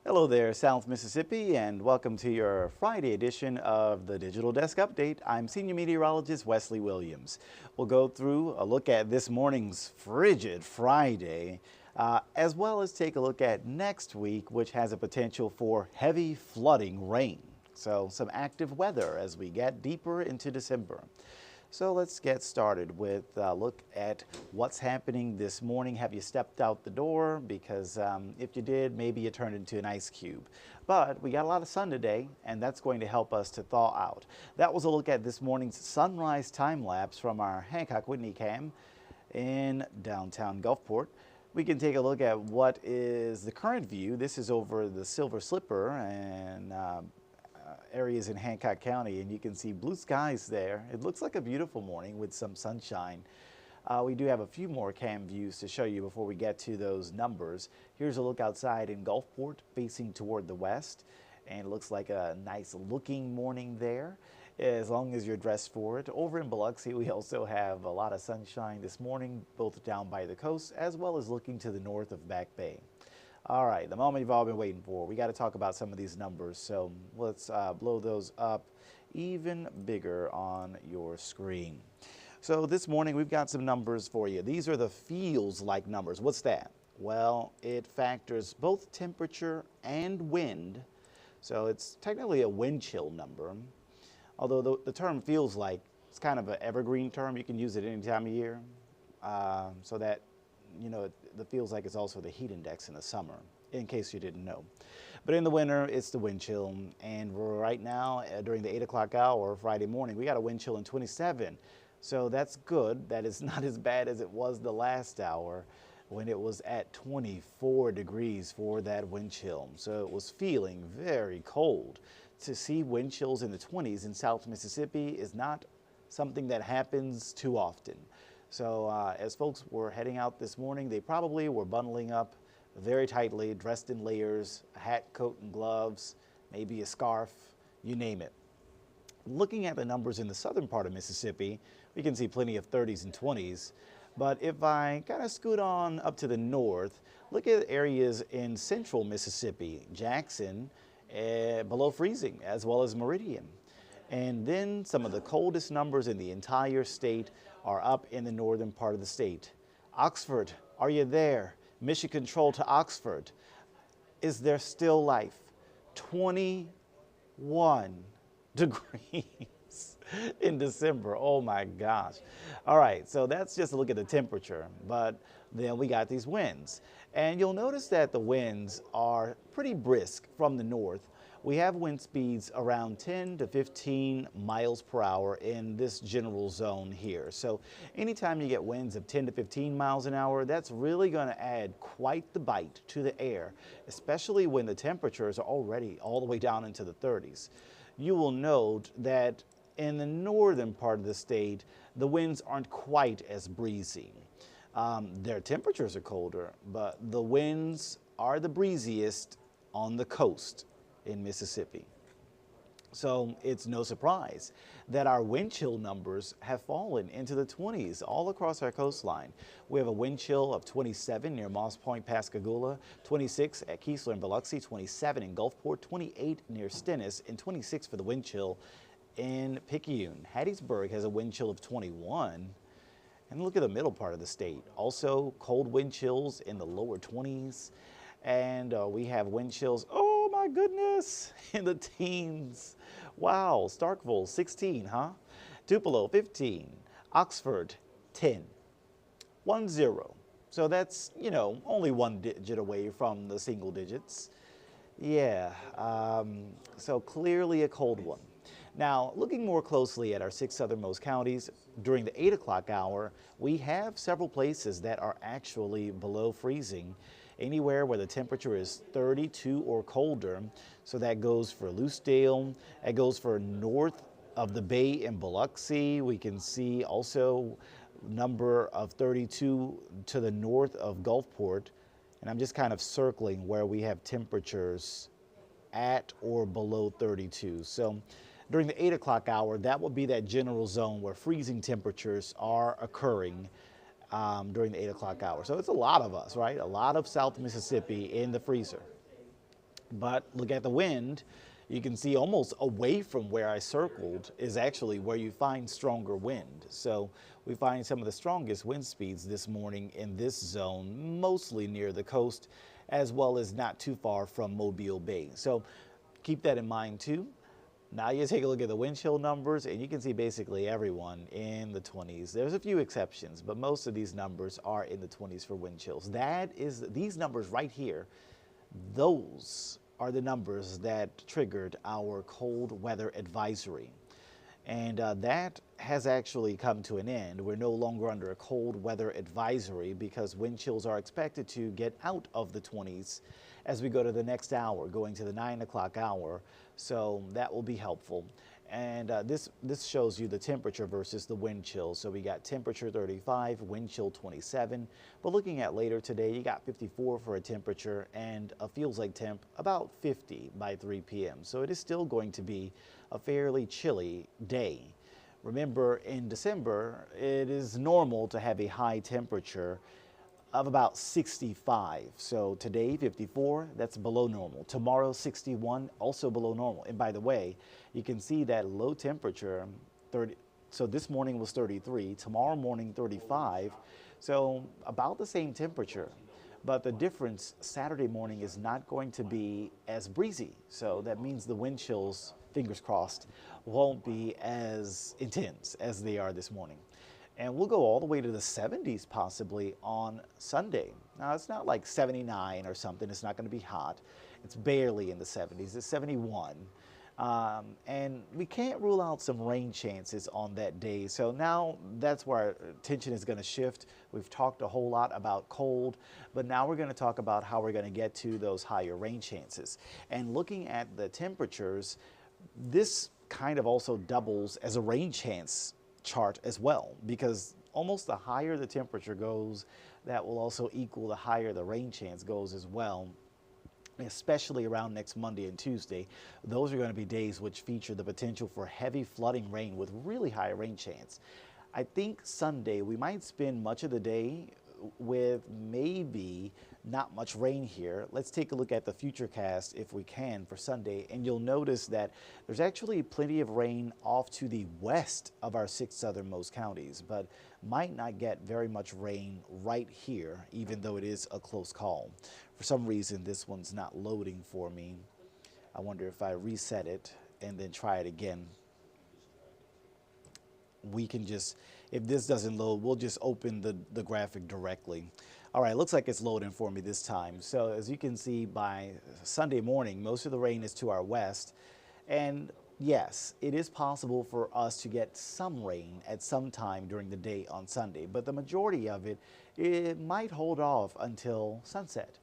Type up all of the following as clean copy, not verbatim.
Hello there, South Mississippi, and welcome to your Friday edition of the Digital Desk Update. I'm Senior Meteorologist Wesley Williams. We'll go through a look at this morning's frigid Friday, as well as take a look at next week, which has a potential for heavy flooding rain. So some active weather as we get deeper into December. So let's get started with a look at what's happening this morning. Have you stepped out the door? Because if you did, maybe you turned into an ice cube. But we got a lot of sun today, and that's going to help us to thaw out. That was a look at this morning's sunrise time lapse from our Hancock Whitney cam in downtown Gulfport. We can take a look at what is the current view. This is over the Silver Slipper and areas in Hancock County, and you can see blue skies there. It looks like a beautiful morning with some sunshine. We do have a few more cam views to show you before we get to those numbers. Here's a look outside in Gulfport facing toward the west, and it looks like a nice looking morning there as long as you're dressed for it. Over in Biloxi, we also have a lot of sunshine this morning, both down by the coast as well as looking to the north of Back Bay. All right, the moment you've all been waiting for. We got to talk about some of these numbers, so let's blow those up even bigger on your screen. So this morning we've got some numbers for you. These are the feels like numbers. What's that? Well, it factors both temperature and wind, so it's technically a wind chill number. Although the term feels like, it's kind of an evergreen term. You can use it any time of year, so that you know, it feels like it's also the heat index in the summer, in case you didn't know. But in the winter, it's the wind chill. And right now, during the 8 o'clock hour, Friday morning, we got a wind chill in 27. So that's good. That is not as bad as it was the last hour when it was at 24 degrees for that wind chill. So it was feeling very cold. To see wind chills in the 20s in South Mississippi is not something that happens too often. So as folks were heading out this morning, they probably were bundling up very tightly, dressed in layers, a hat, coat, and gloves, maybe a scarf, you name it. Looking at the numbers in the southern part of Mississippi, we can see plenty of 30s and 20s. But if I kind of scoot on up to the north, look at areas in central Mississippi, Jackson, below freezing, as well as Meridian. And then some of the coldest numbers in the entire state are up in the northern part of the state. Oxford, are you there? Mission Control to Oxford. Is there still life? 21 degrees in December. Oh my gosh. All right, so that's just a look at the temperature, but then we got these winds. And you'll notice that the winds are pretty brisk from the north. We have wind speeds around 10 to 15 miles per hour in this general zone here. So anytime you get winds of 10 to 15 miles an hour, that's really going to add quite the bite to the air, especially when the temperatures are already all the way down into the 30s. You will note that in the northern part of the state, the winds aren't quite as breezy. Their temperatures are colder, but the winds are the breeziest on the coast in Mississippi. So it's no surprise that our wind chill numbers have fallen into the 20s all across our coastline. We have a wind chill of 27 near Moss Point, Pascagoula, 26 at Keesler and Biloxi, 27 in Gulfport, 28 near Stennis, and 26 for the wind chill in Picayune. Hattiesburg has a wind chill of 21. And look at the middle part of the state. Also cold wind chills in the lower 20s. And we have wind chills, oh my goodness, in the teens. Wow, Starkville, 16, huh? Tupelo, 15. Oxford, 10. 10. So that's, you know, only one digit away from the single digits. Yeah, so clearly a cold one. Now, looking more closely at our 6 southernmost counties, during the 8 o'clock hour, we have several places that are actually below freezing, anywhere where the temperature is 32 or colder. So that goes for Loosedale, that goes for north of the bay in Biloxi. We can see also number of 32 to the north of Gulfport. And I'm just kind of circling where we have temperatures at or below 32. So during the 8 o'clock hour, that will be that general zone where freezing temperatures are occurring during the 8 o'clock hour. So it's a lot of us, right? A lot of South Mississippi in the freezer. But look at the wind. You can see almost away from where I circled is actually where you find stronger wind. So we find some of the strongest wind speeds this morning in this zone, mostly near the coast, as well as not too far from Mobile Bay. So keep that in mind too. Now you take a look at the wind chill numbers, and you can see basically everyone in the 20s. There's a few exceptions, but most of these numbers are in the 20s for wind chills. These numbers right here, those are the numbers that triggered our cold weather advisory. And that has actually come to an end. We're no longer under a cold weather advisory because wind chills are expected to get out of the 20s as we go to the next hour, going to the 9 o'clock hour. So that will be helpful. And this shows you the temperature versus the wind chill. So we got temperature 35, wind chill 27. But looking at later today, you got 54 for a temperature and a feels like temp about 50 by 3 p.m. So it is still going to be a fairly chilly day. Remember, in December, it is normal to have a high temperature of about 65. So today, 54, that's below normal. Tomorrow, 61, also below normal. And by the way, you can see that low temperature, 30. So this morning was 33, tomorrow morning 35. So about the same temperature. But the difference, Saturday morning is not going to be as breezy. So that means the wind chills, fingers crossed, won't be as intense as they are this morning. And we'll go all the way to the 70s possibly on Sunday. Now, it's not like 79 or something. It's not going to be hot. It's barely in the 70s. It's 71. And we can't rule out some rain chances on that day. So now that's where our attention is going to shift. We've talked a whole lot about cold, but now we're going to talk about how we're going to get to those higher rain chances. And looking at the temperatures, this kind of also doubles as a rain chance chart as well, because almost the higher the temperature goes, that will also equal the higher the rain chance goes as well, especially around next Monday and Tuesday. Those are going to be days which feature the potential for heavy flooding rain with really high rain chance. I think Sunday we might spend much of the day with maybe not much rain here. Let's take a look at the futurecast if we can for Sunday, and you'll notice that there's actually plenty of rain off to the west of our 6 southernmost counties, but might not get very much rain right here, even though it is a close call. For some reason, this one's not loading for me. I wonder if I reset it and then try it again. We can just, if this doesn't load, we'll just open the graphic directly. All right, looks like it's loading for me this time. So as you can see, by Sunday morning, most of the rain is to our west. And yes, it is possible for us to get some rain at some time during the day on Sunday, but the majority of it, it might hold off until sunset.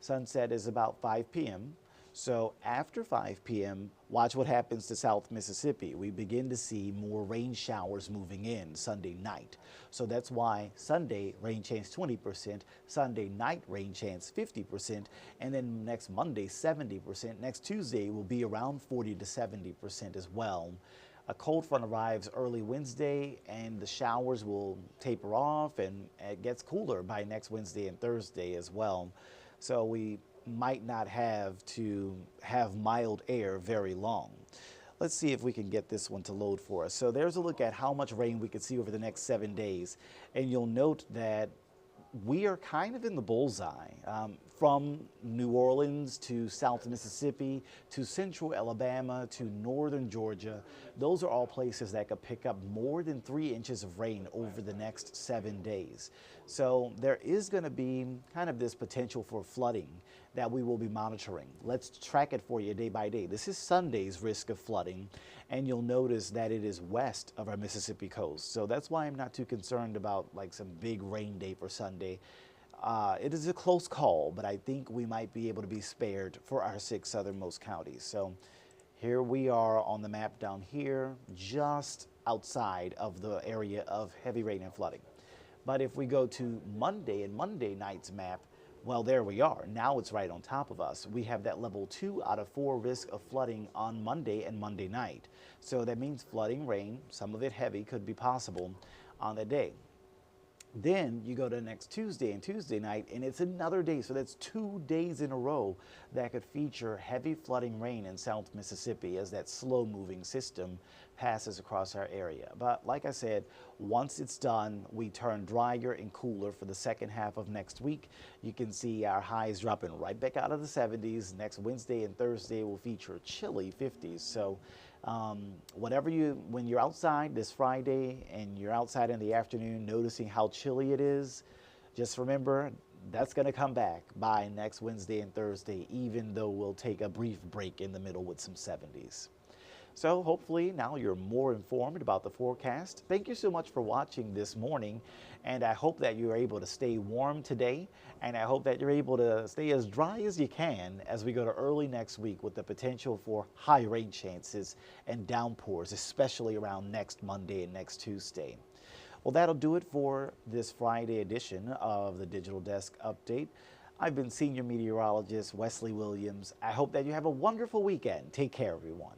Sunset is about 5 p.m. So after 5 p.m., watch what happens to South Mississippi. We begin to see more rain showers moving in Sunday night. So that's why Sunday rain chance 20%, Sunday night rain chance 50%, and then next Monday 70%. Next Tuesday will be around 40 to 70% as well. A cold front arrives early Wednesday, and the showers will taper off, and it gets cooler by next Wednesday and Thursday as well. So we might not have to have mild air very long. Let's see if we can get this one to load for us. So there's a look at how much rain we could see over the next 7 days. And you'll note that we are kind of in the bullseye. From New Orleans to South Mississippi to central Alabama to northern Georgia, those are all places that could pick up more than 3 inches of rain over the next 7 days. So there is going to be kind of this potential for flooding that we will be monitoring. Let's track it for you day by day. This is Sunday's risk of flooding, and you'll notice that it is west of our Mississippi coast. So that's why I'm not too concerned about like some big rain day for Sunday. It is a close call, but I think we might be able to be spared for our 6 southernmost counties. So here we are on the map down here, just outside of the area of heavy rain and flooding. But if we go to Monday and Monday night's map, well, there we are. Now it's right on top of us. We have that level 2 out of 4 risk of flooding on Monday and Monday night. So that means flooding rain, some of it heavy, could be possible on the day. Then you go to next Tuesday and Tuesday night, and it's another day. So that's 2 days in a row that could feature heavy flooding rain in South Mississippi as that slow moving system passes across our area. But like I said, once it's done, we turn drier and cooler for the second half of next week. You can see our highs dropping right back out of the 70s. Next Wednesday and Thursday will feature chilly 50s. So when you're outside this Friday and you're outside in the afternoon noticing how chilly it is, just remember that's going to come back by next Wednesday and Thursday, even though we'll take a brief break in the middle with some 70s. So hopefully now you're more informed about the forecast. Thank you so much for watching this morning, and I hope that you're able to stay warm today, and I hope that you're able to stay as dry as you can as we go to early next week with the potential for high rain chances and downpours, especially around next Monday and next Tuesday. Well, that'll do it for this Friday edition of the Digital Desk Update. I've been Senior Meteorologist Wesley Williams. I hope that you have a wonderful weekend. Take care, everyone.